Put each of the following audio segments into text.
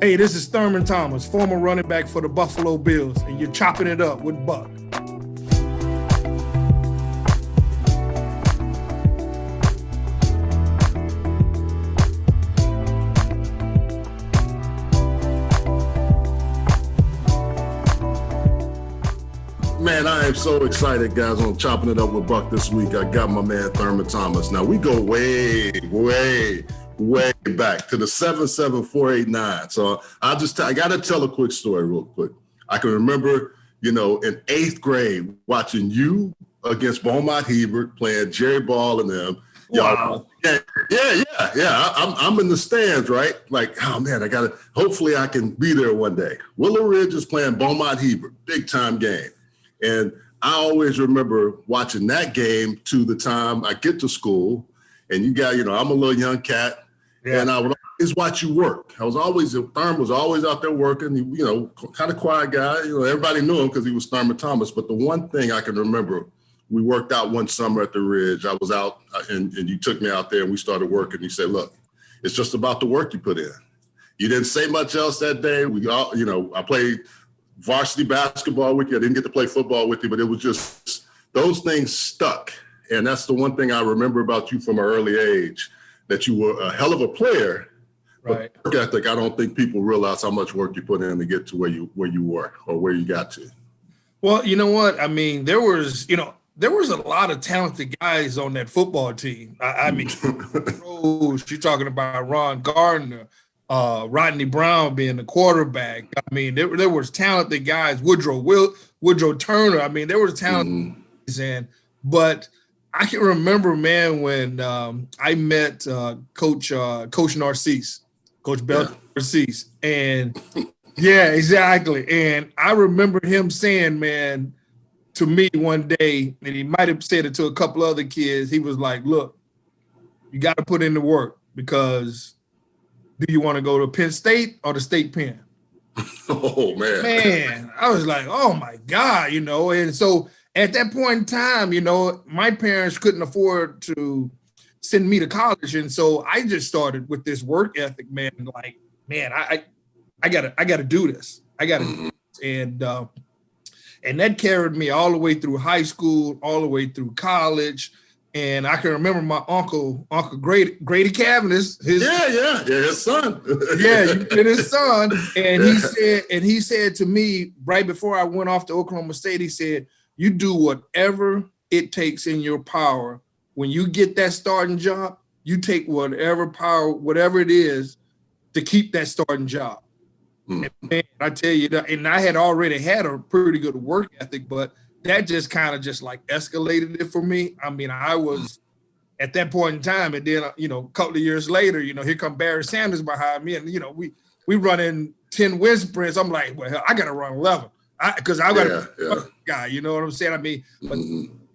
Hey, this is Thurman Thomas, former running back for the Buffalo Bills, and you're chopping it up with Buck. Man, I am so excited, guys, on Chopping It Up with Buck this week. I got my man Thurman Thomas. Now, we go way back to the 77489. So I got to tell a quick story real quick. I can remember, in 8th grade, watching you against Beaumont Hebert playing Jerry Ball and them. Wow. Yeah. I'm in the stands, right? Like, oh man, hopefully I can be there one day. Willow Ridge is playing Beaumont Hebert, big time game. And I always remember watching that game to the time I get to school, and you got, I'm a little young cat, and I would always watch you work. Thurman was always out there working, kind of quiet guy. Everybody knew him because he was Thurman Thomas. But the one thing I can remember, we worked out one summer at the Ridge. I was out, and you took me out there, and we started working. You said, look, it's just about the work you put in. You didn't say much else that day. I played varsity basketball with you. I didn't get to play football with you, but it was just, those things stuck. And that's the one thing I remember about you from an early age, that you were a hell of a player. Right. But work ethic, I don't think people realize how much work you put in to get to where you were or where you got to. Well, you know what? I mean, there was a lot of talented guys on that football team. I mean, Rose, you're talking about Ron Gardner, Rodney Brown being the quarterback. I mean, there was talented guys. Woodrow Turner. I mean, there was talented guys, but I can remember, man, when I met Coach Narcisse, Coach Bell Narcisse, and yeah, exactly. And I remember him saying, man, to me one day, and he might have said it to a couple other kids. He was like, "Look, you got to put in the work, because do you want to go to Penn State or the State Penn?" Oh, man. Man, I was like, oh, my God, And so at that point in time, my parents couldn't afford to send me to college. And so I just started with this work ethic, man. Like, man, I gotta do this. I gotta do this. And that carried me all the way through high school, all the way through college. And I can remember my uncle Grady Cavanis, his son. His son. And he said to me right before I went off to Oklahoma State, he said, "You do whatever it takes in your power. When you get that starting job, you take whatever it is to keep that starting job." And man, I tell you that, and I had already had a pretty good work ethic, but that just kind of just like escalated it for me. I mean, I was at that point in time, and then, a couple of years later, here come Barry Sanders behind me, and, we running 10 wind sprints. I'm like, well, I got to run 11 because I got to guy, you know what I'm saying? I mean, but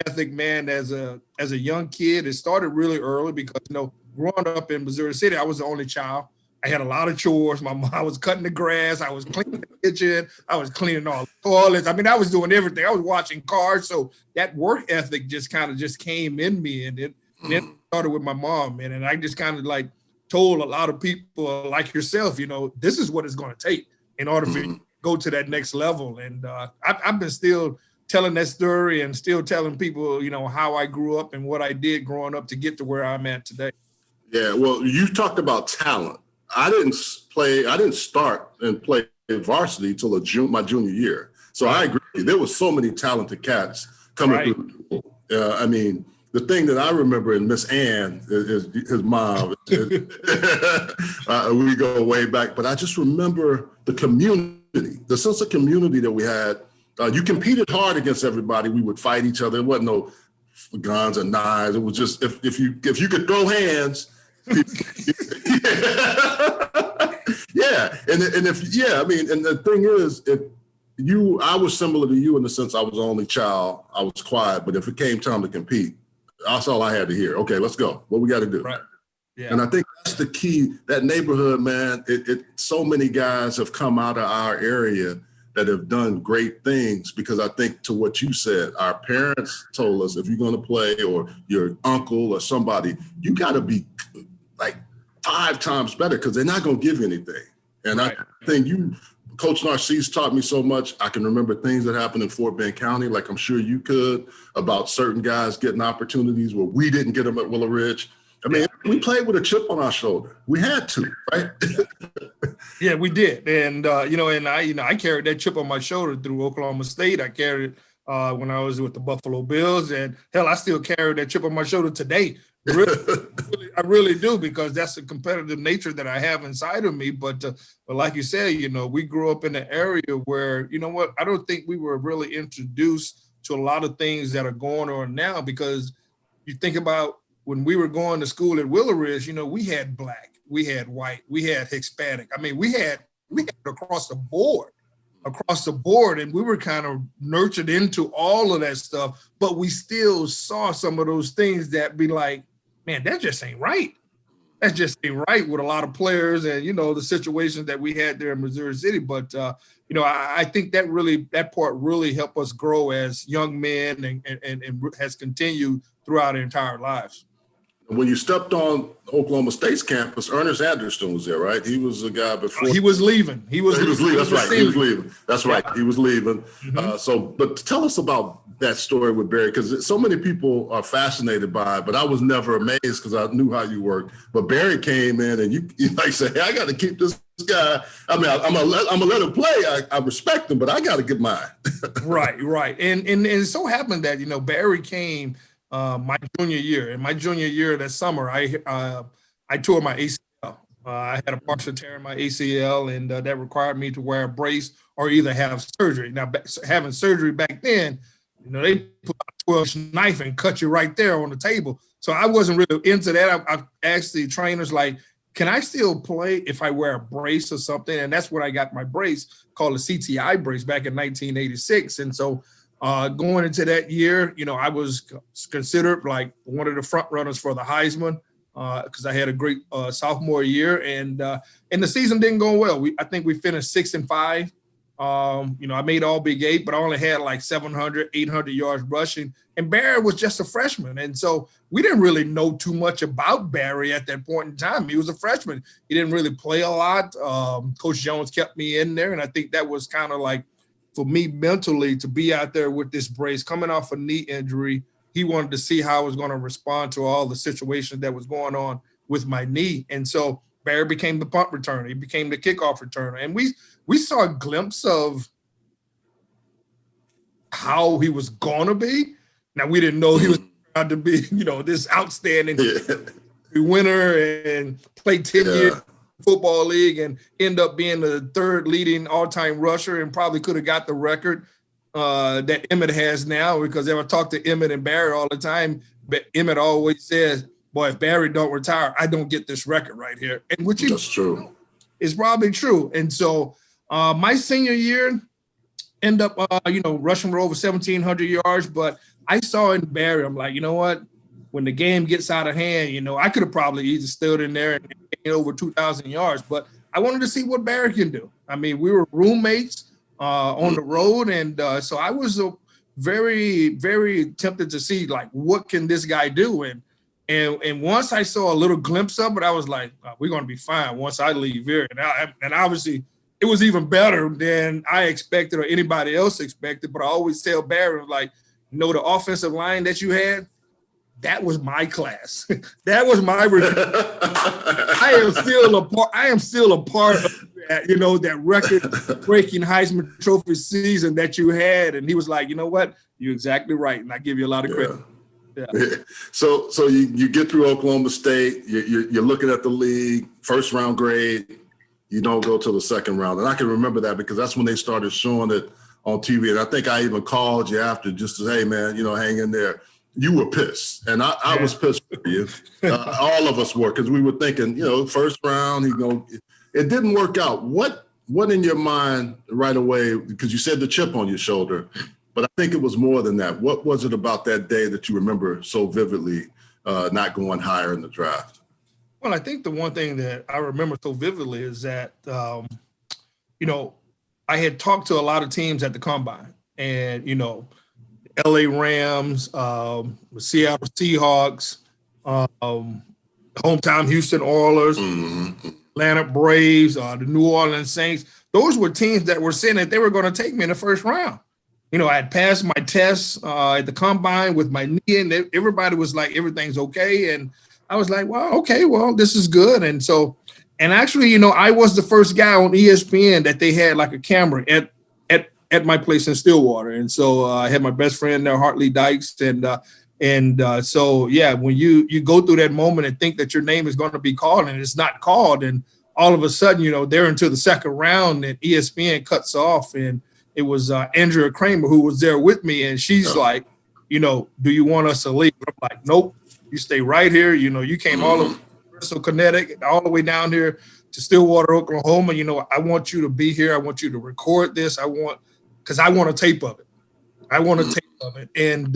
ethic, man, as a young kid, it started really early because, growing up in Missouri City, I was the only child. I had a lot of chores. I was cutting the grass. I was cleaning the kitchen. I was cleaning all the toilets. I mean, I was doing everything. I was watching cars. So that work ethic just kind of came in me. And then started with my mom, man. And I just kind of like told a lot of people like yourself, this is what it's going to take in order for you to go to that next level. And I've been still telling that story and still telling people, how I grew up and what I did growing up to get to where I'm at today. Yeah, well, you talked about talent. I didn't start and play varsity till my junior year. So I agree. There were so many talented cats coming through. I mean, the thing that I remember in Miss Ann is his mom. We go way back, but I just remember the community, the sense of community that we had. You competed hard against everybody. We would fight each other. There wasn't no guns and knives. It was just if you could throw hands. And the thing is, I was similar to you in the sense I was the only child. I was quiet, but if it came time to compete, that's all I had to hear. Okay, let's go. What we got to do? Right. Yeah. And I think that's the key. That neighborhood, man. So many guys have come out of our area that have done great things because I think to what you said, our parents told us if you're going to play or your uncle or somebody, you got to be like 5 times better because they're not going to give you anything. And Right. I think Coach Narcisse taught me so much. I can remember things that happened in Fort Bend County, like I'm sure you could, about certain guys getting opportunities where we didn't get them at Willow Ridge. I mean, we played with a chip on our shoulder. We had to, right? Yeah, we did. And, I carried that chip on my shoulder through Oklahoma State. I carried it when I was with the Buffalo Bills. And hell, I still carry that chip on my shoulder today. I really do, because that's the competitive nature that I have inside of me. But like you said, we grew up in an area where, I don't think we were really introduced to a lot of things that are going on now, because you think about when we were going to school at Willow Ridge, we had black, we had white, we had Hispanic. I mean, we had across the board, and we were kind of nurtured into all of that stuff, but we still saw some of those things that be like, man, that just ain't right. That just ain't right with a lot of players and, the situations that we had there in Missouri City. But, I think that part really helped us grow as young men and has continued throughout our entire lives. When you stepped on Oklahoma State's campus, Ernest Anderson was there, right? He was the guy before. He was leaving. He was leaving. That's right. He was leaving. That's right. He was leaving. Mm-hmm. But tell us about that story with Barry, because so many people are fascinated by it, but I was never amazed because I knew how you worked. But Barry came in and you like say, hey, I got to keep this guy. I mean, I'm gonna let him play. I respect him, but I got to get mine. Right. And it so happened that, Barry came my junior year. In my junior year that summer, I tore my ACL. I had a partial tear in my ACL, and that required me to wear a brace or either have surgery. Now, having surgery back then, they put a 12-inch knife and cut you right there on the table. So I wasn't really into that. I asked the trainers, like, can I still play if I wear a brace or something? And that's when I got my brace called a CTI brace back in 1986. And so going into that year, I was considered like one of the front runners for the Heisman because I had a great sophomore year, and the season didn't go well. I think we finished 6-5. I made all Big 8, but I only had like 700, 800 yards rushing. And Barry was just a freshman. And so we didn't really know too much about Barry at that point in time. He was a freshman. He didn't really play a lot. Coach Jones kept me in there. And I think that was kind of like, for me mentally, to be out there with this brace, coming off a knee injury. He wanted to see how I was going to respond to all the situations that was going on with my knee. And so Barry became the punt returner. He became the kickoff returner. And we saw a glimpse of how he was going to be. Now, we didn't know he was going to be, this outstanding winner and play 10 years football league and end up being the third leading all-time rusher and probably could have got the record that Emmett has now, because I talk to Emmett and Barry all the time. But Emmett always says, boy, if Barry don't retire, I don't get this record right here. And which that's true. Is probably true. And so my senior year end up, rushing for over 1,700 yards. But I saw in Barry, I'm like, you know what? When the game gets out of hand, I could have probably either stood in there and gained over 2,000 yards. But I wanted to see what Barry can do. I mean, we were roommates on the road. And so I was very, very tempted to see, like, what can this guy do? And once I saw a little glimpse of it, I was like, we're going to be fine once I leave here. And obviously, it was even better than I expected or anybody else expected. But I always tell Barry, like, the offensive line that you had, that was my class. That was my I am still a part of that, that record-breaking Heisman Trophy season that you had. And he was like, you know what? You're exactly right. And I give you a lot of credit. Yeah. So you get through Oklahoma State, you're looking at the league, first round grade, you don't go to the second round. And I can remember that because that's when they started showing it on TV. And I think I even called you after just to say, hey, man, hang in there. You were pissed. And I was pissed for you. All of us were, because we were thinking, first round, it didn't work out. What in your mind right away, because you said the chip on your shoulder, but I think it was more than that. What was it about that day that you remember so vividly not going higher in the draft? Well, I think the one thing that I remember so vividly is that, I had talked to a lot of teams at the Combine, and, LA Rams, Seattle Seahawks, hometown Houston Oilers. Mm-hmm. Atlanta Braves, the New Orleans Saints. Those were teams that were saying that they were going to take me in the first round. You know, I had passed my tests at the combine with my knee, and everybody was like, everything's okay. And I was like, well, okay, well, this is good. And so, and actually, you know, I was the first guy on ESPN that they had like a camera at my place in Stillwater. And so I had my best friend there, Hartley Dykes. So, yeah, when you go through that moment and think that your name is going to be called and it's not called, and all of a sudden, you know, they're into the second round and ESPN cuts off, and it was Andrea Kramer who was there with me, and she's like, you know, do you want us to leave? I'm like, nope, you stay right here. You know, you came all the way to Bristol, Connecticut, all the way down here to Stillwater, Oklahoma. You know, I want you to be here. I want you to record this. Because I want a tape of it. And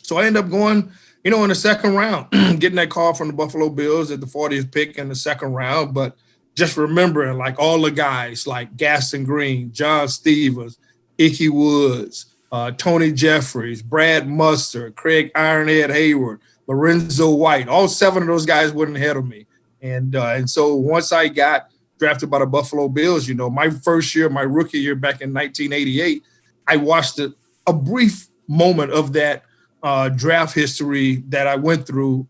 so I ended up going, you know, in the second round, getting that call from the Buffalo Bills at the 40th pick in the second round. But just remembering, like, all the guys like Gaston Green, John Stevens, Ickey Woods, Tony Jeffries, Brad Mustard, Craig Ironhead Hayward, Lorenzo White, all 7 of those guys went ahead of me. And so once I got drafted by the Buffalo Bills, you know, my first year, my rookie year back in 1988, I watched a brief moment of that draft history that I went through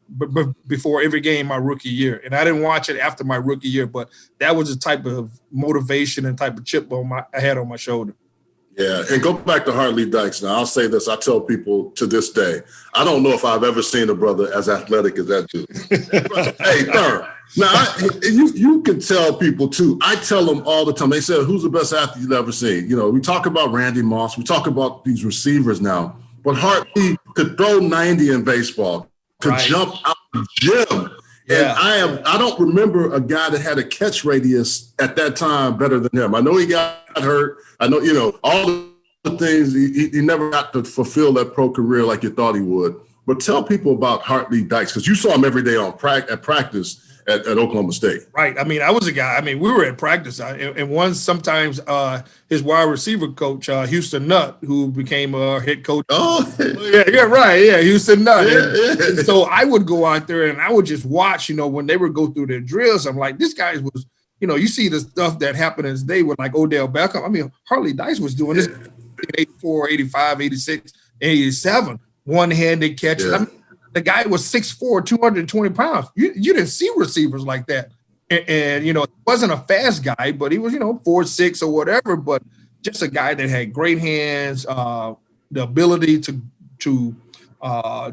before every game my rookie year. And I didn't watch it after my rookie year, but that was the type of motivation and type of chip I had on my shoulder. Yeah, and go back to Hartley Dykes. Now, I'll say this. I tell people to this day, I don't know if I've ever seen a brother as athletic as that dude. Hey, Thurman. Now, you can tell people, too. I tell them all the time. They say, who's the best athlete you've ever seen? You know, we talk about Randy Moss. We talk about these receivers now. But Hartley could throw 90 in baseball, could jump out the gym. Yeah. And I don't remember a guy that had a catch radius at that time better than him. I know he got hurt. I know, you know, all the things. He never got to fulfill that pro career like you thought he would. But tell people about Hartley Dykes, because you saw him every day at practice at Oklahoma State. Right. I mean, I was a guy. I mean, we were at practice. And once sometimes his wide receiver coach, Houston Nutt, who became a head coach. Oh, yeah, right. Yeah, Houston Nutt. Yeah. And so I would go out there and I would just watch, you know, when they would go through their drills. I'm like, this guy was, you know, you see the stuff that happened in today with like Odell Beckham. I mean, Hartley Dykes was doing this in 84, 85, 86, 87, one-handed catches. Yeah. I mean, the guy was 6'4", 220 pounds. You didn't see receivers like that. And, you know, he wasn't a fast guy, but he was, you know, 4'6" or whatever, but just a guy that had great hands, the ability to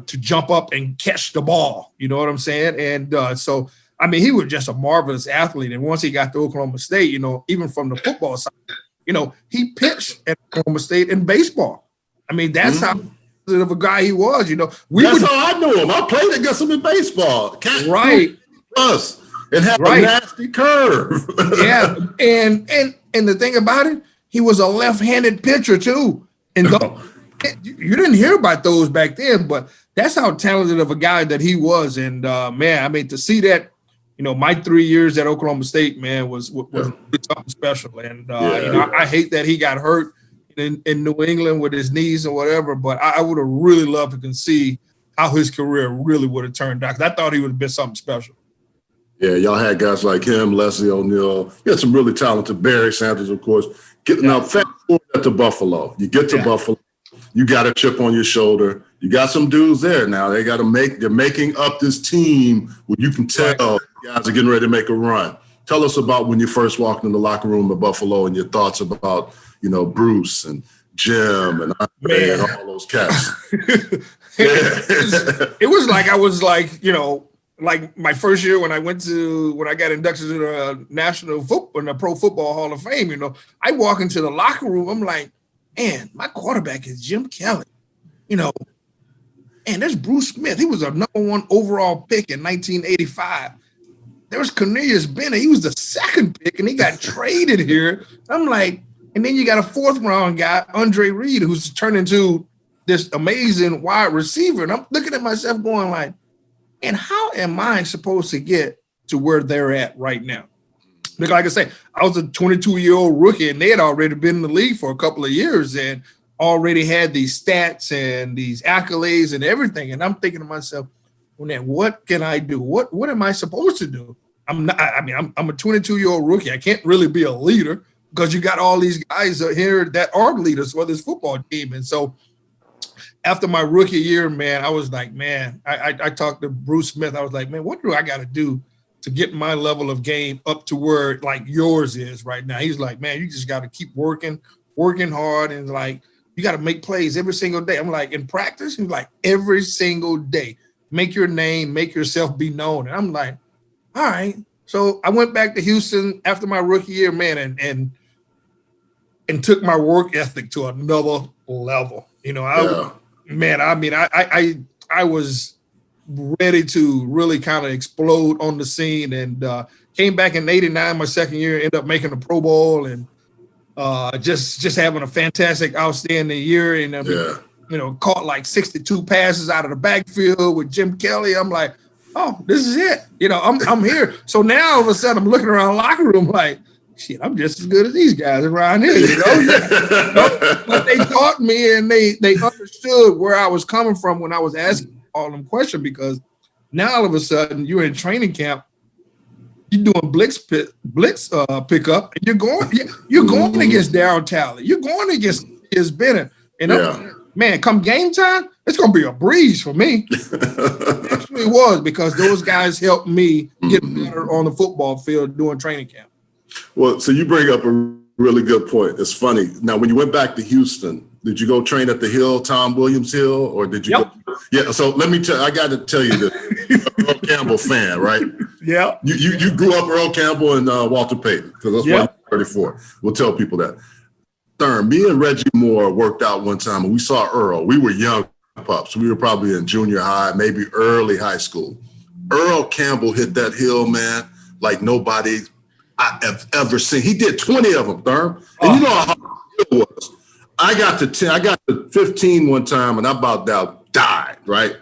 jump up and catch the ball. You know what I'm saying? And so, I mean, he was just a marvelous athlete. And once he got to Oklahoma State, you know, even from the football side, you know, he pitched at Oklahoma State in baseball. I mean, that's how of a guy he was, you know. That's how I knew him. I played against him in baseball. Right. Us. It had a nasty curve. Yeah. And the thing about it, he was a left-handed pitcher too. And you didn't hear about those back then, but that's how talented of a guy that he was. And man, I mean, to see that, you know, my 3 years at Oklahoma State, man, was something special. And you know, I hate that he got hurt in New England with his knees or whatever, but I would have really loved to see how his career really would have turned out, because I thought he would have been something special. Yeah, y'all had guys like him, Leslie O'Neal. You had some really talented, Barry Sanders, of course. Now, fast forward to Buffalo. You get to Buffalo, you got a chip on your shoulder. You got some dudes there now. They're making up this team where you can tell guys are getting ready to make a run. Tell us about when you first walked in the locker room at Buffalo and your thoughts about, you know, Bruce and Jim and Andre and all those cats. It was like I was like, you know, like my first year when I got inducted to the National Football and the Pro Football Hall of Fame, you know, I walk into the locker room, I'm like, man, my quarterback is Jim Kelly, you know, and there's Bruce Smith. He was a #1 overall pick in 1985. There was Cornelius Bennett. He was the second pick, and he got traded here. I'm like, and then you got a 4th round guy, Andre Reed, who's turned into this amazing wide receiver. And I'm looking at myself going like, and how am I supposed to get to where they're at right now? Because like I say, I was a 22-year-old rookie, and they had already been in the league for a couple of years and already had these stats and these accolades and everything. And I'm thinking to myself, well, then what can I do? What am I supposed to do? I'm not. I mean, I'm a 22-year-old rookie. I can't really be a leader because you got all these guys here that are leaders for this football team. And so after my rookie year, man, I was like, man, I talked to Bruce Smith. I was like, man, what do I got to do to get my level of game up to where like yours is right now? He's like, man, you just got to keep working hard, and like you got to make plays every single day. I'm like, in practice? He's like, every single day, make your name, make yourself be known. And I'm like, all right. So I went back to Houston after my rookie year, man, and took my work ethic to another level. You know, I was ready to really kind of explode on the scene, and came back in '89, my second year, ended up making the Pro Bowl, and just having a fantastic, outstanding year. And you know, caught like 62 passes out of the backfield with Jim Kelly. I'm like, oh, this is it. You know, I'm here. So now all of a sudden I'm looking around the locker room like, shit, I'm just as good as these guys around here, you know? But they taught me, and they understood where I was coming from when I was asking all them questions, because now all of a sudden you're in training camp, you're doing blitz pickup, and you're going against Darryl Talley, you're going against his Bennett, and man, come game time, it's gonna be a breeze for me. It actually was, because those guys helped me get better on the football field during training camp. Well, so you bring up a really good point. It's funny. Now, when you went back to Houston, did you go train at the Hill, Tom Williams Hill, or did you go? Yeah, so let me I got to tell you this. You're an Earl Campbell fan, right? Yeah. You grew up Earl Campbell and Walter Payton, because that's why you're 34. We'll tell people that. Me and Reggie Moore worked out one time, and we saw Earl. We were young pups. We were probably in junior high, maybe early high school. Earl Campbell hit that hill, man, like nobody I have ever seen. He did 20 of them, Thurman. And you know how hard it was. I got to 10, I got to 15 one time, and I about died, right?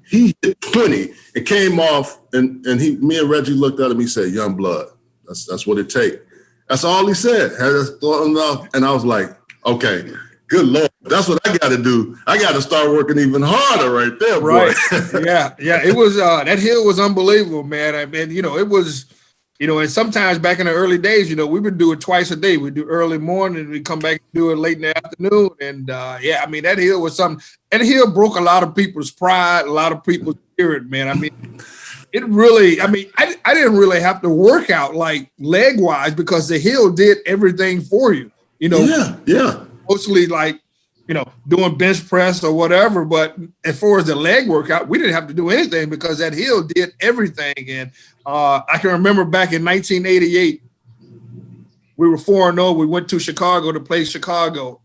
He hit 20 and came off, and me and Reggie looked at him. He said, "Young blood. That's what it takes." That's all he said. And I was like, okay, good Lord. That's what I got to do. I got to start working even harder right there, boy. Right. Yeah. It was, that hill was unbelievable, man. I mean, you know, it was, you know, and sometimes back in the early days, you know, we would do it twice a day. We'd do early morning, and we'd come back and do it late in the afternoon. And I mean, that hill was something. That hill broke a lot of people's pride, a lot of people's spirit, man. I mean, it really, I mean, I didn't really have to work out like leg wise, because the hill did everything for you, you know. Yeah. Mostly like, you know, doing bench press or whatever. But as far as the leg workout, we didn't have to do anything, because that hill did everything. And I can remember back in 1988, we were 4-0. We went to Chicago to play Chicago.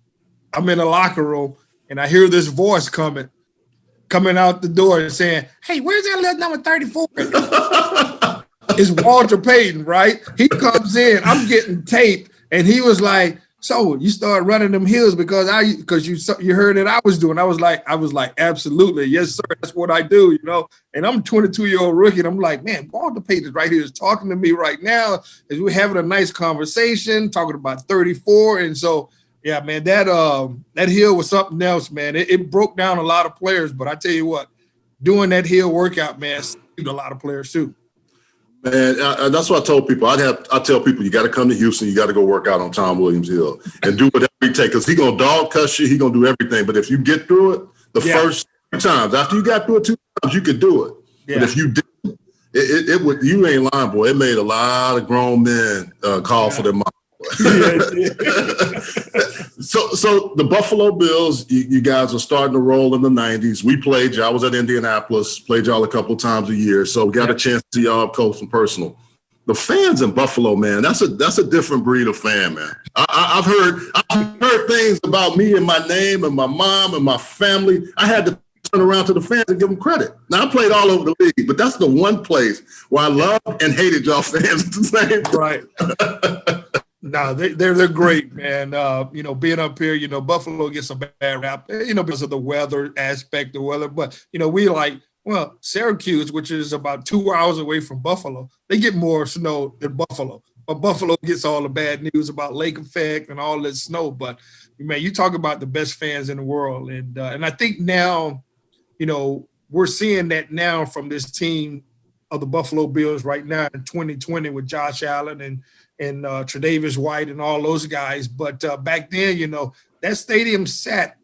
I'm in the locker room, and I hear this voice coming out the door and saying, "Hey, where's that little number 34? It's Walter Payton, right? He comes in, I'm getting taped, and he was like, "So you start running them hills because you heard that I was doing." I was like, "Absolutely, yes, sir. That's what I do," you know. And I'm a 22-year-old rookie, and I'm like, man, Walter Payton right here is talking to me right now as we're having a nice conversation, talking about 34. And so, yeah, man, that hill was something else, man. It broke down a lot of players, but I tell you what, doing that hill workout, man, saved a lot of players too. Man, that's what I told people. I tell people, you got to come to Houston. You got to go work out on Tom Williams Hill and do whatever it takes, because he's going to dog cuss you. He's going to do everything. But if you get through it first 2 times, after you got through it 2 times, you could do it. Yeah. But if you didn't, it would. You ain't lying, boy. It made a lot of grown men call for their mom. So the Buffalo Bills, you guys are starting to roll in the 90s. We played y'all. I was at Indianapolis, played y'all a couple times a year. So we got a chance to see y'all up close and personal. The fans in Buffalo, man, that's a different breed of fan, man. I've heard things about me and my name and my mom and my family. I had to turn around to the fans and give them credit. Now, I played all over the league, but that's the one place where I loved and hated y'all fans at the same time. Right. No, they're great, man. You know, being up here, you know, Buffalo gets a bad rap, you know, because of the weather aspect of weather. But, you know, we Syracuse, which is about 2 hours away from Buffalo, they get more snow than Buffalo. But Buffalo gets all the bad news about lake effect and all this snow. But, man, you talk about the best fans in the world. And I think now, you know, we're seeing that now from this team of the Buffalo Bills right now in 2020 with Josh Allen and Tre'Davious White and all those guys. But back then, you know, that stadium sat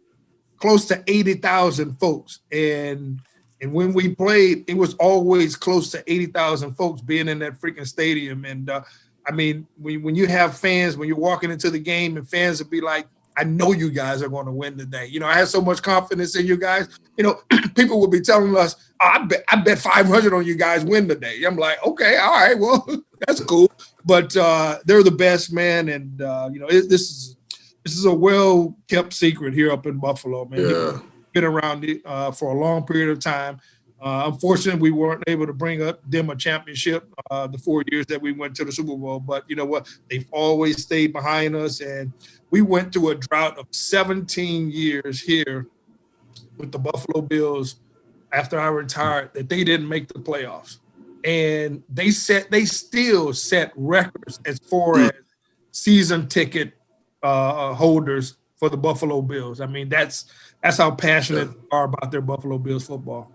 close to 80,000 folks. And when we played, it was always close to 80,000 folks being in that freaking stadium. And I mean, when you have fans, when you're walking into the game and fans will be like, I know you guys are going to win today. You know, I have so much confidence in you guys. You know, people will be telling us, oh, I bet 500 on you guys win today. I'm like, okay, all right, well, that's cool. But they're the best, man. And, you know, this is a well-kept secret here up in Buffalo, man. Yeah. Been around it for a long period of time. Unfortunately, we weren't able to bring them a championship the 4 years that we went to the Super Bowl. But you know what? They've always stayed behind us. And we went through a drought of 17 years here with the Buffalo Bills after I retired that they didn't make the playoffs. And they still set records as far as season ticket holders for the Buffalo Bills. I mean, that's how passionate they are about their Buffalo Bills football.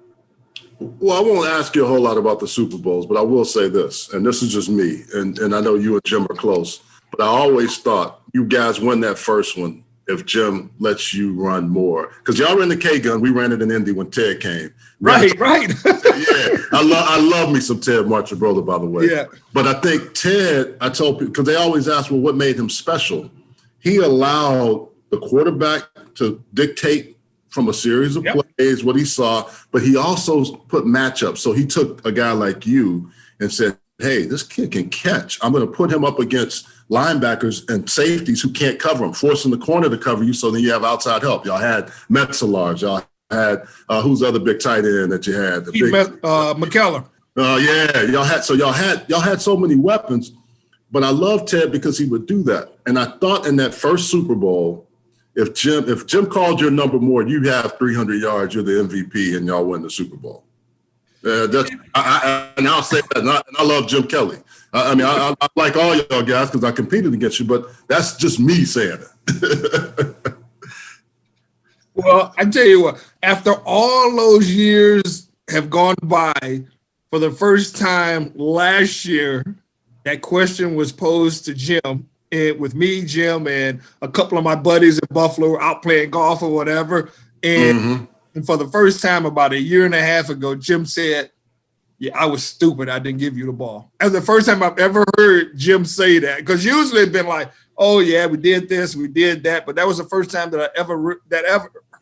Well, I won't ask you a whole lot about the Super Bowls, but I will say this, and this is just me, and I know you and Jim are close, but I always thought you guys win that first one if Jim lets you run more. Because y'all ran the K-gun, we ran it in Indy when Ted came. Right. Yeah, I love me some Ted Marchibrola, by the way. Yeah. But I think Ted, I told people, because they always ask, well, what made him special? He allowed the quarterback to dictate from a series of plays what he saw, but he also put matchups. So he took a guy like you and said, hey, this kid can catch. I'm going to put him up against linebackers and safeties who can't cover him, forcing the corner to cover you so then you have outside help. Y'all had Metzelar. Y'all had, who's the other big tight end that you had? McKellar. Y'all had so many weapons, but I love Ted because he would do that. And I thought in that first Super Bowl, if Jim called your number more, you have 300 yards, you're the MVP, and y'all win the Super Bowl. And I'll say that. And I love Jim Kelly. I like all y'all guys because I competed against you, but that's just me saying it. Well, I tell you what, after all those years have gone by, for the first time last year, that question was posed to Jim. And with me, Jim, and a couple of my buddies in Buffalo were out playing golf or whatever. And for the first time about a year and a half ago, Jim said, yeah, I was stupid. I didn't give you the ball. That's the first time I've ever heard Jim say that. Because usually it's been like, oh, yeah, we did this, we did that. But that was the first time that I ever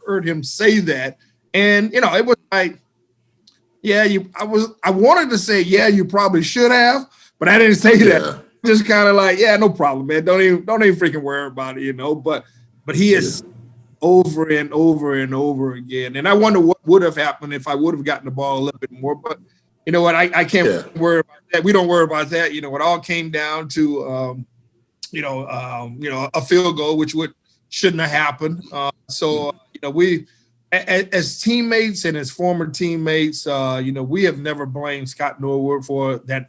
heard him say that. And, you know, it was like, yeah, I wanted to say, yeah, you probably should have, but I didn't say that. Just kind of like, yeah, no problem, man. Don't even freaking worry about it, you know. But he is over and over and over again. And I wonder what would have happened if I would have gotten the ball a little bit more. But you know what? I can't worry about that. We don't worry about that. You know, it all came down to a field goal, which shouldn't have happened. So you know, we as teammates and as former teammates, you know, we have never blamed Scott Norwood for that.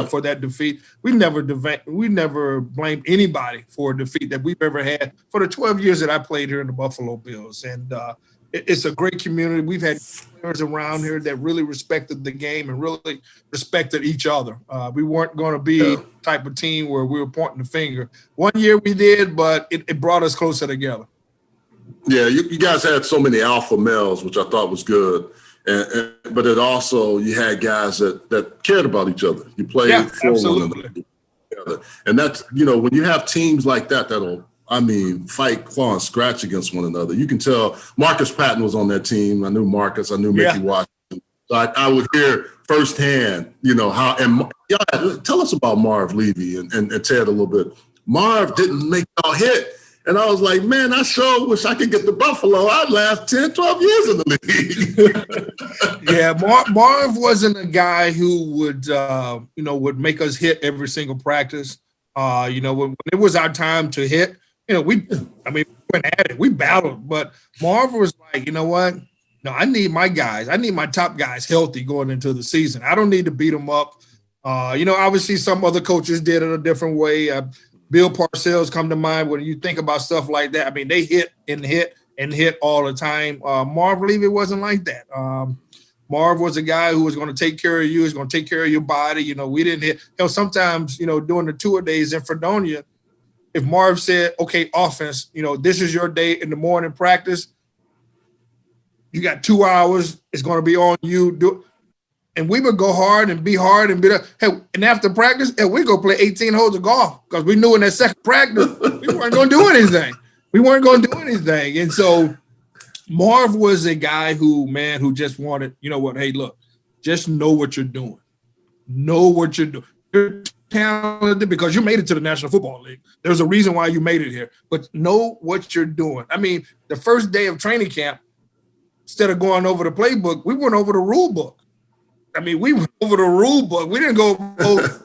For that defeat. We never blamed anybody for a defeat that we've ever had for the 12 years that I played here in the Buffalo Bills. And it's a great community. We've had players around here that really respected the game and really respected each other. We weren't going to be the type of team where we were pointing the finger. One year we did, but it brought us closer together. Yeah, you guys had so many alpha males, which I thought was good. But it also, you had guys that cared about each other. You played for one another. And that's, you know, when you have teams like that, that'll, fight, claw, and scratch against one another. You can tell Marcus Patton was on that team. I knew Marcus. I knew Mickey Washington. So I would hear firsthand, you know, how, and tell us about Marv Levy and Ted a little bit. Marv didn't make y'all hit. And I was like, man, I sure wish I could get to Buffalo. I'd last 10, 12 years in the league. Yeah, Marv wasn't a guy who would make us hit every single practice. You know, when it was our time to hit, you know, we went at it. We battled. But Marv was like, you know what? No, I need my guys. I need my top guys healthy going into the season. I don't need to beat them up. You know, obviously some other coaches did it a different way. Bill Parcells come to mind when you think about stuff like that. I mean, they hit and hit and hit all the time. Marv Levy wasn't like that. Marv was a guy who was going to take care of you, was going to take care of your body. You know, we didn't hit, sometimes, during the tour days in Fredonia, if Marv said, okay, offense, this is your day in the morning practice, you got 2 hours, it's going to be on you. And we would go hard and be hard and be there. Hey, and after practice, we go play 18 holes of golf because we knew in that second practice we weren't going to do anything. And so Marv was a guy who just wanted, hey, look, just know what you're doing. Know what you're doing. You're talented because you made it to the National Football League. There's a reason why you made it here, but know what you're doing. I mean, the first day of training camp, instead of going over the playbook, we went over the rule book. I mean, we went over the rule book. We didn't go over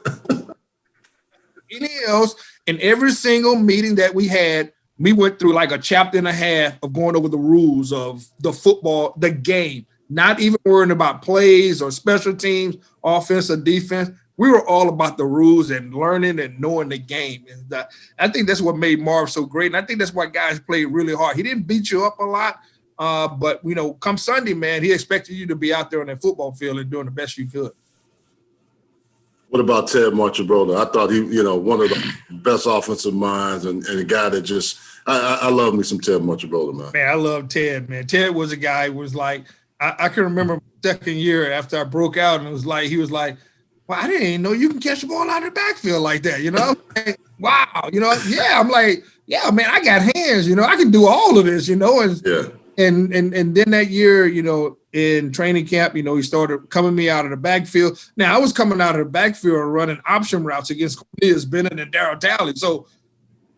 anything else. In every single meeting that we had, we went through like a chapter and a half of going over the rules of the football, the game, not even worrying about plays or special teams, offense or defense. We were all about the rules and learning and knowing the game. And I think that's what made Marv so great. And I think that's why guys played really hard. He didn't beat you up a lot. But, come Sunday, man, he expected you to be out there on that football field and doing the best you could. What about Ted Marchibroda? I thought he, one of the best offensive minds and a guy that just I love me some Ted Marchibroda, man. Man, I love Ted, man. Ted was a guy who was like, I can remember my second year after I broke out, and he was like, well, I didn't even know you can catch the ball out of the backfield like that, Like, wow, yeah. I'm like, yeah, man, I got hands, I can do all of this, and yeah. And then that year, in training camp, he started coming me out of the backfield. Now, I was coming out of the backfield and running option routes against Cornelius Bennett and Darryl Talley. So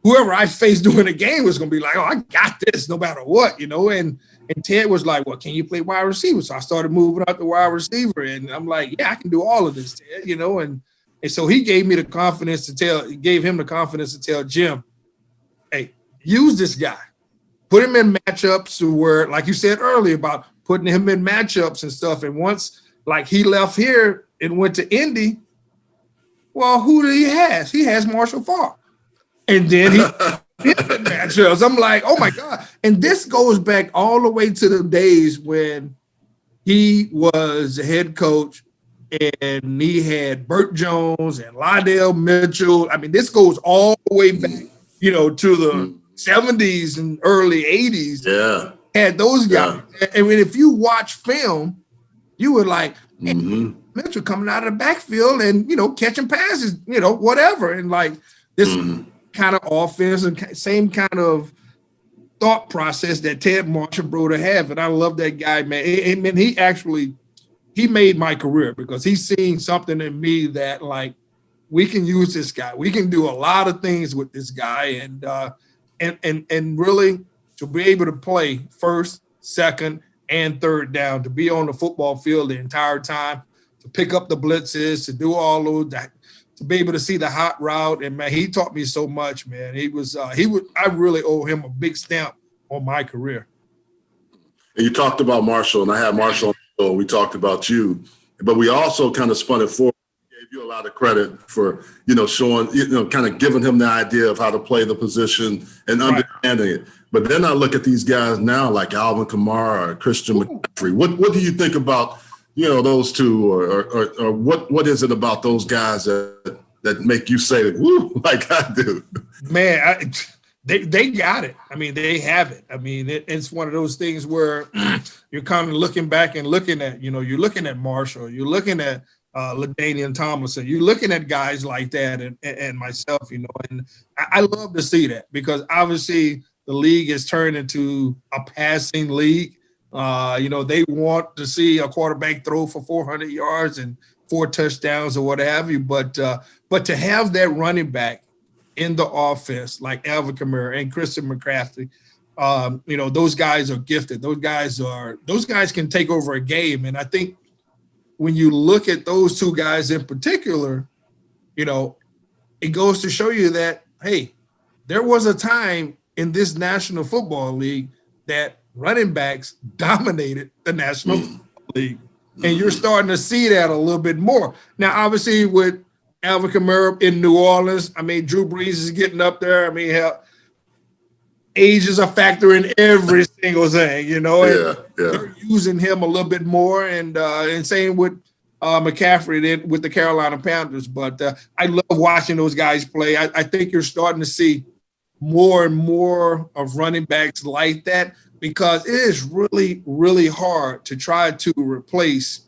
whoever I faced during the game was going to be like, oh, I got this no matter what, And Ted was like, well, can you play wide receiver? So I started moving out the wide receiver. And I'm like, yeah, I can do all of this, Ted, And so he gave me the confidence gave him the confidence to tell Jim, hey, use this guy. Put him in matchups where, like you said earlier, about putting him in matchups and stuff. And once, like, he left here and went to Indy, well, who do he has? He has Marshall Faulk. And then he did the matchups. I'm like, oh, my God. And this goes back all the way to the days when he was the head coach and he had Burt Jones and Lydell Mitchell. I mean, this goes all the way back, to the 70s and early 80s. Yeah. Had those guys. Yeah. And if you watch film, you were like, hey, Mitchell coming out of the backfield and, catching passes, whatever. And like this kind of offense and same kind of thought process that Ted Marchibroda had. And I love that guy, man. And he made my career because he's seen something in me that, like, we can use this guy. We can do a lot of things with this guy. And really to be able to play first, second, and third down, to be on the football field the entire time, to pick up the blitzes, to do all of that, to be able to see the hot route. And man, he taught me so much, man. I really owe him a big stamp on my career. And you talked about Marshall, and I had Marshall on the show. We talked about you, but we also kind of spun it forward. Gave you a lot of credit for, showing, kind of giving him the idea of how to play the position and understanding it. But then I look at these guys now, like Alvin Kamara or Christian McCaffrey. What do you think about, those two, or what is it about those guys that make you say, woo, like I do? Man, they got it. I mean, they have it. I mean, it's one of those things where you're kind of looking back and looking at, you're looking at Marshall, you're looking at LaDainian Tomlinson, you're looking at guys like that and myself, and I love to see that because obviously the league has turned into a passing league. They want to see a quarterback throw for 400 yards and 4 touchdowns or what have you. But to have that running back in the offense like Alvin Kamara and Christian McCaffrey, those guys are gifted. Those guys can take over a game. And I think when you look at those two guys in particular, it goes to show you that, hey, there was a time in this National Football League that running backs dominated the National Football League. And you're starting to see that a little bit more. Now, obviously, with Alvin Kamara in New Orleans, I mean, Drew Brees is getting up there. I mean, hell, age is a factor in every single thing, you know, and Yeah, yeah. they're using him a little bit more, and same with McCaffrey did with the Carolina Panthers. But I love watching those guys play. I think you're starting to see more and more of running backs like that because it is really, really hard to try to replace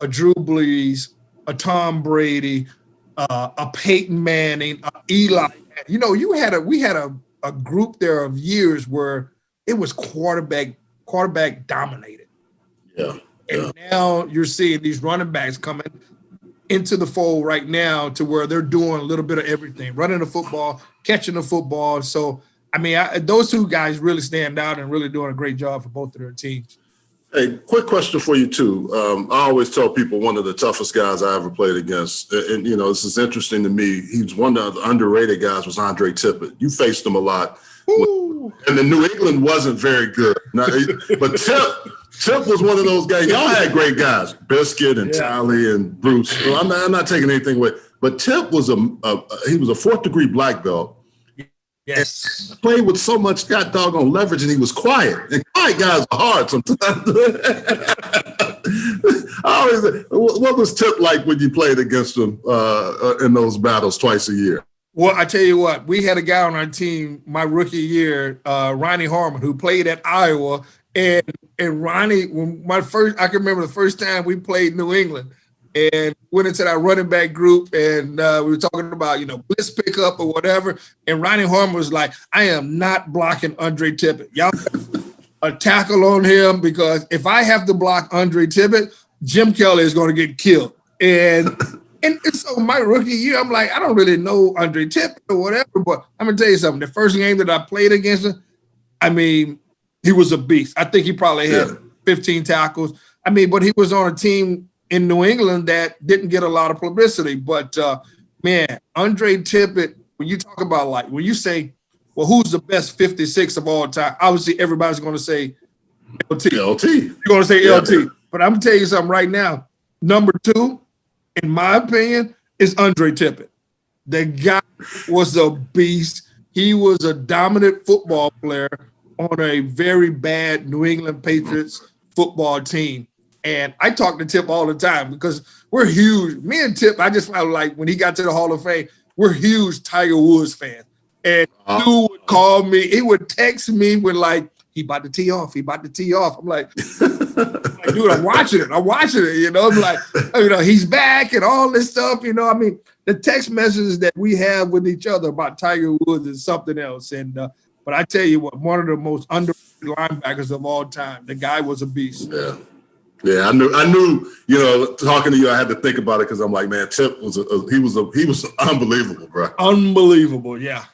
a Drew Brees, a Tom Brady, a Peyton Manning, a Eli. You know, we had a group there of years where it was quarterback dominated. Yeah. And now you're seeing these running backs coming into the fold right now to where they're doing a little bit of everything, running the football, catching the football. So, I mean, those two guys really stand out and really doing a great job for both of their teams. Hey, quick question for you too. I always tell people one of the toughest guys I ever played against, and you know, this is interesting to me. He's one of the underrated guys was Andre Tippett. You faced him a lot, and the New England wasn't very good. Now, but Tip was one of those guys. Y'all had great guys, Biscuit and Tally and Bruce. So I'm not taking anything away, but Tip was he was a 4th degree black belt. Yes. And played with so much doggone leverage, and he was quiet. And quiet guys are hard sometimes. What was Tip like when you played against him in those battles twice a year? Well, I tell you what, we had a guy on our team my rookie year, Ronnie Harmon, who played at Iowa. And Ronnie, I can remember the first time we played New England and went into that running back group, and we were talking about, you know, blitz pickup or whatever. And Ronnie Harmon was like, I am not blocking Andre Tippett. Y'all a tackle on him because if I have to block Andre Tippett, Jim Kelly is going to get killed. And so my rookie year, I'm like, I don't really know Andre Tippett or whatever, but I'm going to tell you something. The first game that I played against him, I mean, he was a beast. I think he probably had 15 tackles. I mean, but he was on a team in New England that didn't get a lot of publicity. But, man, Andre Tippett, when you talk about, like, when you say, well, who's the best 56 of all time? Obviously, everybody's going to say LT. LT. You're going to say LT. But I'm going to tell you something right now. Number 2, in my opinion, is Andre Tippett. The guy was a beast. He was a dominant football player on a very bad New England Patriots football team. And I talk to Tip all the time because we're huge. Me and Tip, I just felt like when he got to the Hall of Fame, we're huge Tiger Woods fans. And dude would call me, he would text me with like, he about to tee off. I'm like, dude, I'm watching it. You know, I'm like, you know, he's back and all this stuff. You know, I mean, the text messages that we have with each other about Tiger Woods is something else. And, but I tell you what, one of the most underrated linebackers of all time. The guy was a beast. Yeah, I knew. You know, talking to you, I had to think about it because I'm like, man, Tip was he was unbelievable, bro. Unbelievable, yeah.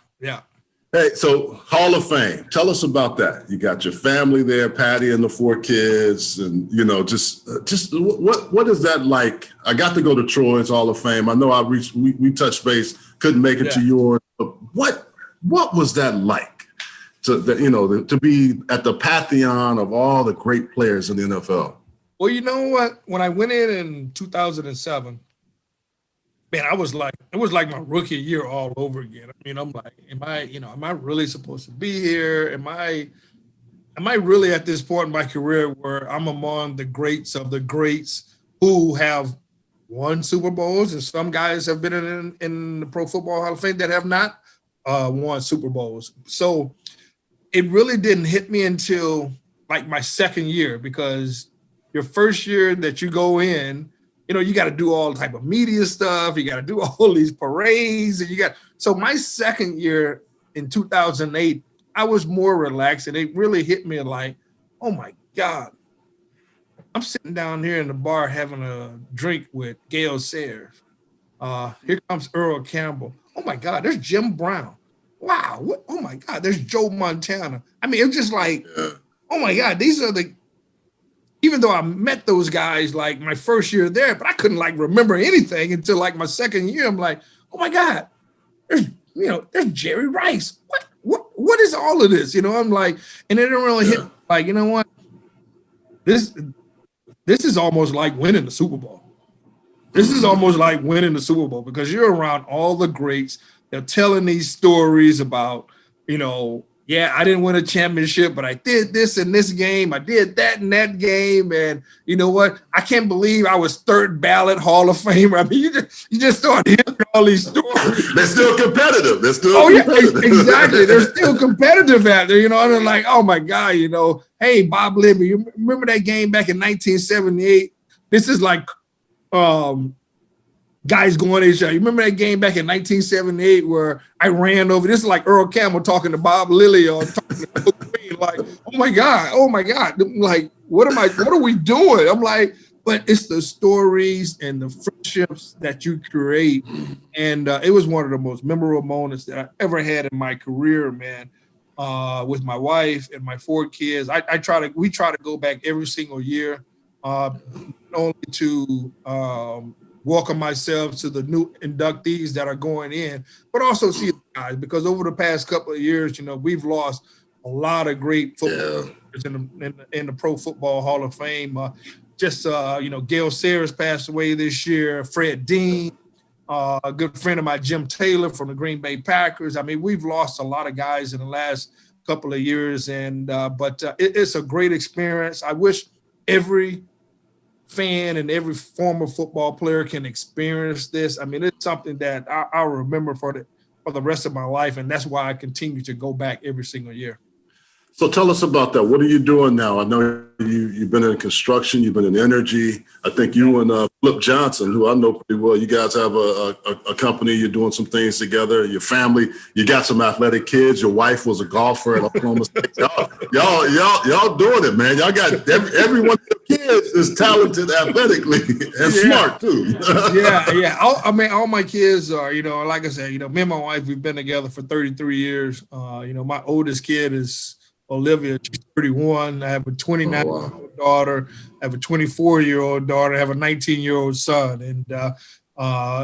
Hey, so Hall of Fame. Tell us about that. You got your family there, Patty and the 4 kids, and you know, just what is that like? I got to go to Troy's Hall of Fame. I know we touched base, couldn't make it to yours. But what was that like? To be at the pantheon of all the great players in the NFL. Well, you know what? When I went in 2007, man, it was like my rookie year all over again. I mean, I'm like, am I really supposed to be here? Am I really at this point in my career where I'm among the greats of the greats who have won Super Bowls, and some guys have been in the Pro Football Hall of Fame that have not won Super Bowls. So it really didn't hit me until like my second year, because your first year that you go in, you know, you got to do all type of media stuff. You got to do all these parades, and so my second year in 2008, I was more relaxed, and it really hit me like, oh my God, I'm sitting down here in the bar having a drink with Gale Sayers. Here comes Earl Campbell. Oh my God, there's Jim Brown. Wow. Oh my God, there's Joe Montana. I mean, it's just like, oh my God, these are even though I met those guys like my first year there, but I couldn't like remember anything until like my second year. I'm like, oh my God, there's Jerry Rice. What is all of this? You know, I'm like, and it didn't really hit like, you know what? This is almost like winning the Super Bowl. This is almost like winning the Super Bowl, because you're around all the greats. They're telling these stories about, yeah, I didn't win a championship, but I did this in this game. I did that in that game. And you know what? I can't believe I was third ballot Hall of Famer. I mean, you just start hearing all these stories. They're still competitive. Competitive. Yeah, exactly. They're still competitive out there, and they're like, oh my God, hey, Bob Libby, you remember that game back in 1978? This is like guys going at each other. You remember that game back in 1978 where I ran over? This is like Earl Campbell talking to Bob Lilly or talking to Coach Green, like, oh my God. Like, what are we doing? I'm like, but it's the stories and the friendships that you create. And it was one of the most memorable moments that I ever had in my career, man, with my wife and my 4 kids. We try to go back every single year, not only to welcome myself to the new inductees that are going in, but also see the guys, because over the past couple of years, we've lost a lot of great football in the Pro Football Hall of Fame. Gail Sayers passed away this year. Fred Dean, a good friend of mine, Jim Taylor from the Green Bay Packers. I mean, we've lost a lot of guys in the last couple of years, but it's a great experience. I wish every fan and every former football player can experience this. I mean, it's something that I'll remember for the rest of my life, and that's why I continue to go back every single year. So tell us about that. What are you doing now? I know you've been in construction, you've been in energy. I think you and Flip Johnson, who I know pretty well, you guys have a company. You're doing some things together. Your family, you got some athletic kids. Your wife was a golfer at Oklahoma State. Y'all doing it, man. Y'all got every one of your kids is talented athletically and smart too. Yeah. All my kids are, like I said, me and my wife, we've been together for 33 years. My oldest kid is Olivia, she's 31. I have a 29-year-old daughter. I have a 24-year-old daughter. I have a 19-year-old son. And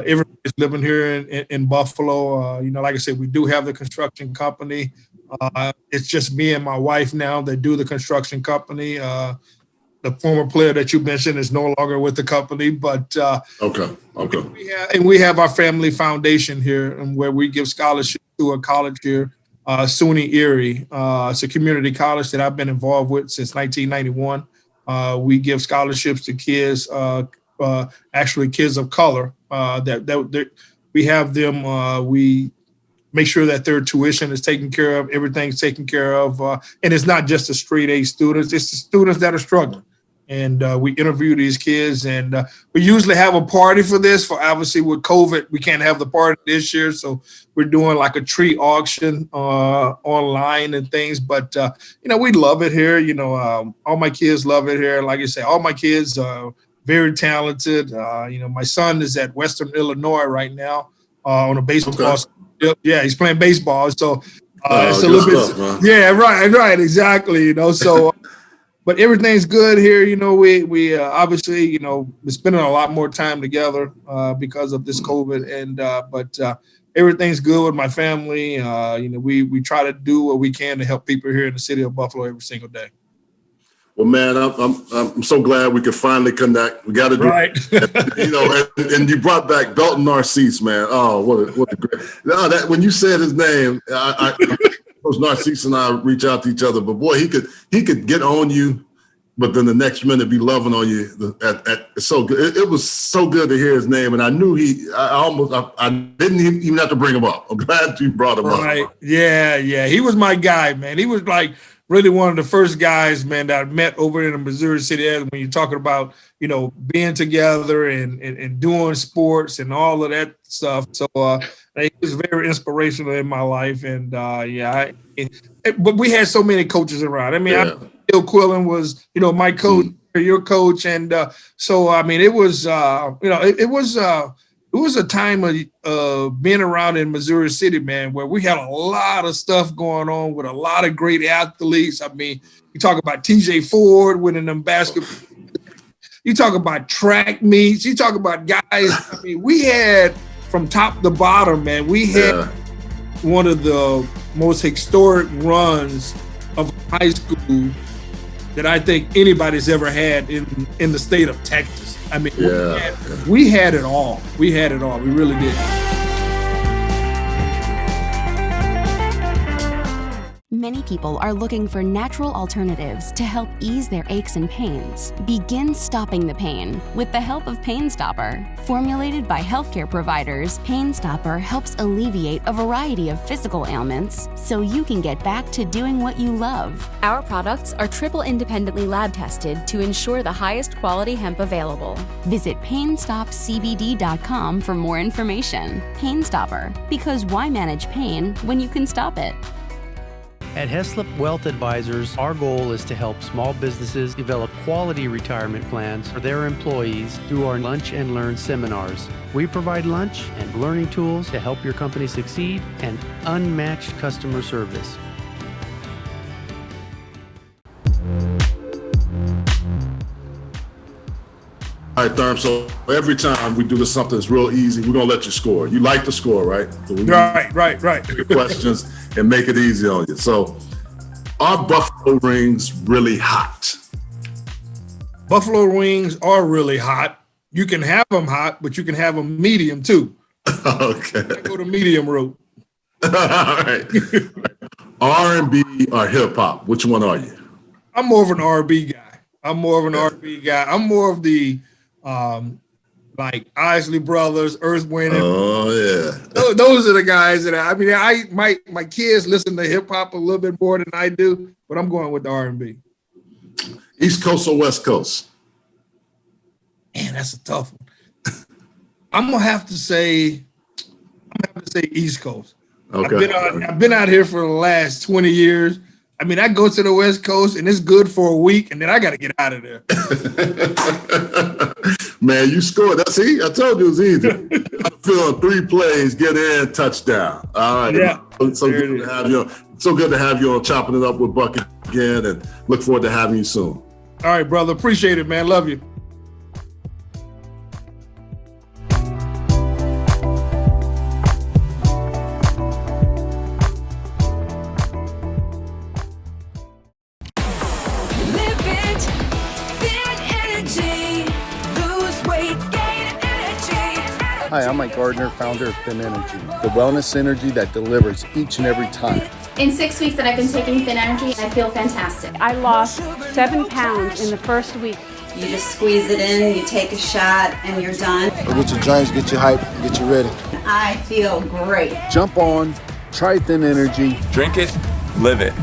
everybody's living here in Buffalo. Like I said, we do have the construction company. It's just me and my wife now that do the construction company. The former player that you mentioned is no longer with the company, but okay. We have our family foundation here, and where we give scholarships to a college here. SUNY Erie. It's a community college that I've been involved with since 1991. We give scholarships to kids, actually kids of color. That we have them. We make sure that their tuition is taken care of. Everything's taken care of, and it's not just the straight A students. It's the students that are struggling. And we interview these kids, and we usually have a party for this. For obviously with COVID, we can't have the party this year, so we're doing like a tree auction online and things. But we love it here. All my kids love it here. Like I say, all my kids are very talented. My son is at Western Illinois right now on a baseball. Okay. Yeah, he's playing baseball. So it's a little bit. Stuff, yeah, right, exactly. So. But everything's good here. We obviously, we're spending a lot more time together because of this COVID. But everything's good with my family. We try to do what we can to help people here in the city of Buffalo every single day. Well, man, I'm so glad we could finally connect. We got to do it. And you brought back Belton Narcisse, man. Oh, what a great. When you said his name, Coach Narcisse and I reach out to each other, but boy, he could get on you, but then the next minute be loving on you. It's so good. It was so good to hear his name, and I knew I didn't even have to bring him up. I'm glad you brought him up. Right? Yeah. He was my guy, man. He was like really one of the first guys, man, that I met over in the Missouri City area. When you're talking about being together and doing sports and all of that stuff. So he was very inspirational in my life. And but we had so many coaches around. I mean, Bill Quillen was, my coach, your coach. And so, I mean, it was, it was a time of being around in Missouri City, man, where we had a lot of stuff going on with a lot of great athletes. I mean, you talk about TJ Ford winning them basketball. You talk about track meets. You talk about guys. I mean, we had from top to bottom, man, we had one of the most historic runs of high school that I think anybody's ever had in the state of Texas. I mean, we had it all. We had it all. We really did. Many people are looking for natural alternatives to help ease their aches and pains. Begin stopping the pain with the help of Pain Stopper. Formulated by healthcare providers, Pain Stopper helps alleviate a variety of physical ailments so you can get back to doing what you love. Our products are triple independently lab tested to ensure the highest quality hemp available. Visit PainStopCBD.com for more information. Pain Stopper, because why manage pain when you can stop it? At Heslop Wealth Advisors, our goal is to help small businesses develop quality retirement plans for their employees through our Lunch and Learn seminars. We provide lunch and learning tools to help your company succeed and unmatched customer service. All right, Thurman, so every time we do this something that's real easy, we're going to let you score. You like to score, right? So Right. Questions and make it easy on you. So, are buffalo wings really hot? Buffalo wings are really hot. You can have them hot, but you can have them medium too. Okay. I go to medium route. All right. R&B or hip hop? Which one are you? I'm more of an R&B guy. I'm more of the like Isley Brothers, Earth, Wind. Oh yeah. Those are the guys that my kids listen to hip hop a little bit more than I do, but I'm going with the R&B. East Coast or West Coast? Man, that's a tough one. I'm gonna have to say East Coast. Okay. I've been out here for the last 20 years. I mean, I go to the West Coast and it's good for a week, and then I got to get out of there. Man, you scored. That's easy. I told you it was easy. I'm feeling 3 plays, get in, touchdown. All right. Yeah. So good to have you. So good to have you on Chopping It Up with Buck again, and look forward to having you soon. All right, brother. Appreciate it, man. Love you. Hi, I'm Mike Gardner, founder of Thin Energy, the wellness energy that delivers each and every time. In 6 weeks that I've been taking Thin Energy, I feel fantastic. I lost 7 pounds in the first week. You just squeeze it in, you take a shot, and you're done. Get your joints, get you hype, get you ready. I feel great. Jump on, try Thin Energy. Drink it, live it.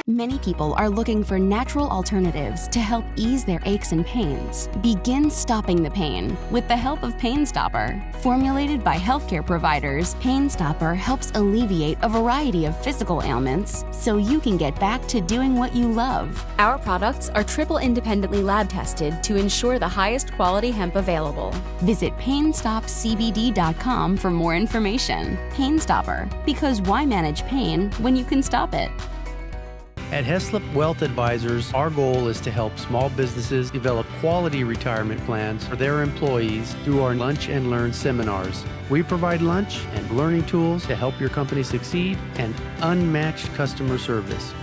Many people are looking for natural alternatives to help ease their aches and pains. Begin stopping the pain with the help of Pain Stopper. Formulated by healthcare providers, Pain Stopper helps alleviate a variety of physical ailments so you can get back to doing what you love. Our products are triple independently lab tested to ensure the highest quality hemp available. Visit PainStopCBD.com for more information. Pain Stopper, because why manage pain when you can stop it? At Heslop Wealth Advisors, our goal is to help small businesses develop quality retirement plans for their employees through our Lunch and Learn seminars. We provide lunch and learning tools to help your company succeed and unmatched customer service.